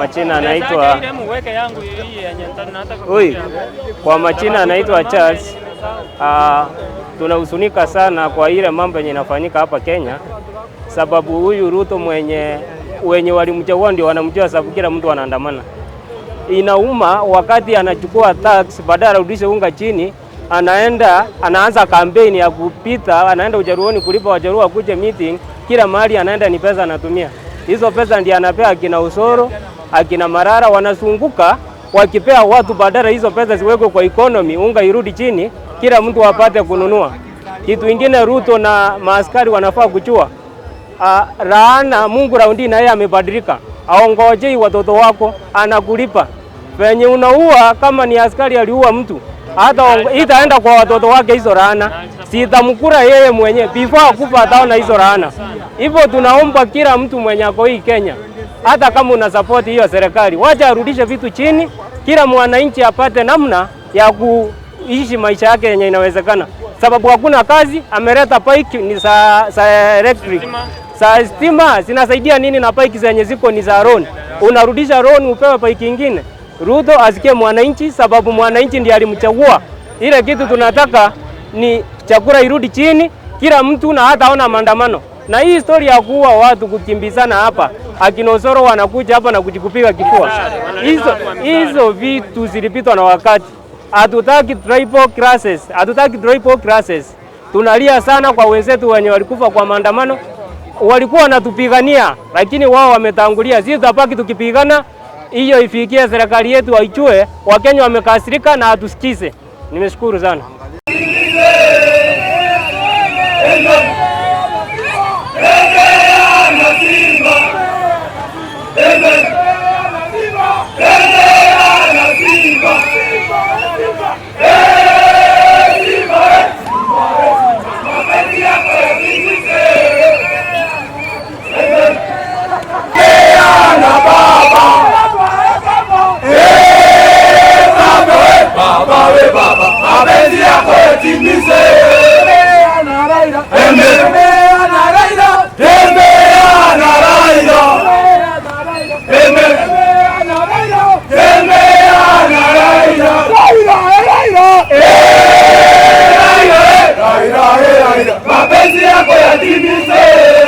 Majina anaitwa kwa majina anaitwa Charles. Tunahuzunika sana kwa ile mambo yenye inafanyika hapa Kenya, sababu huyu Ruto wenye walimchagua ndio wanamjua, sababu kila mtu anaandamana. Inauma wakati anachukua tax, badala arudishe unga chini, anaanza kampeni ya kupita, anaenda Ujaruoni kulipa Wajaruo wakuje meeting, kila mahali anaenda ni pesa anatumia. Hizo pesa ndiye anapea akina Usoro, akina Marara, wanazunguka wakipea watu, badala hizo pesa ziwekwe kwa economy, unga irudi chini, kila mtu apate kununua. Kitu kingine Ruto na maaskari wanafaa kuchua. Laana Mungu raundi na yeye amebadilika. Aongojei watoto wako, anakulipa. Venye unaua, kama ni askari aliua mtu, hata itaenda kwa watoto wake hizo laana. Sitamkura yeye mwenye, before akufa ataona hizo laana. Hivyo tunaomba kila mtu mwenye ako hii Kenya, hata kama una support hiyo serikali, wacha arudishe vitu chini, kila mwananchi apate namna ya kuishi maisha yake yenye inawezekana. Sababu hakuna kazi, ameleta pike ni za electric. Sa stima zinasaidia nini na pike zenye ziko ni za loan? Unarudisha loan upewe pike nyingine. Ruto asikie mwananchi, sababu mwananchi ndiye alimchagua. Ile kitu tunataka ni chakula irudi chini, kila mtu na hata ona maandamano. Na hii story ya kuua watu, kukimbizana hapa, akina Usoro wanakuja hapa na kujikupiga kifua. Hizo vitu zilipitwa na wakati. Hatutaki tribal classes. Tunalia sana kwa wenzetu wenye walikufa kwa maandamano. Walikuwa wanatupigania, lakini wao wametangulia. Sisi tutapaki tukipigana, hiyo ifikie serikali yetu waichue, Wakenya wamekasirika na atusikize. Nimeshukuru sana. Mapenzi yako yatimizwe.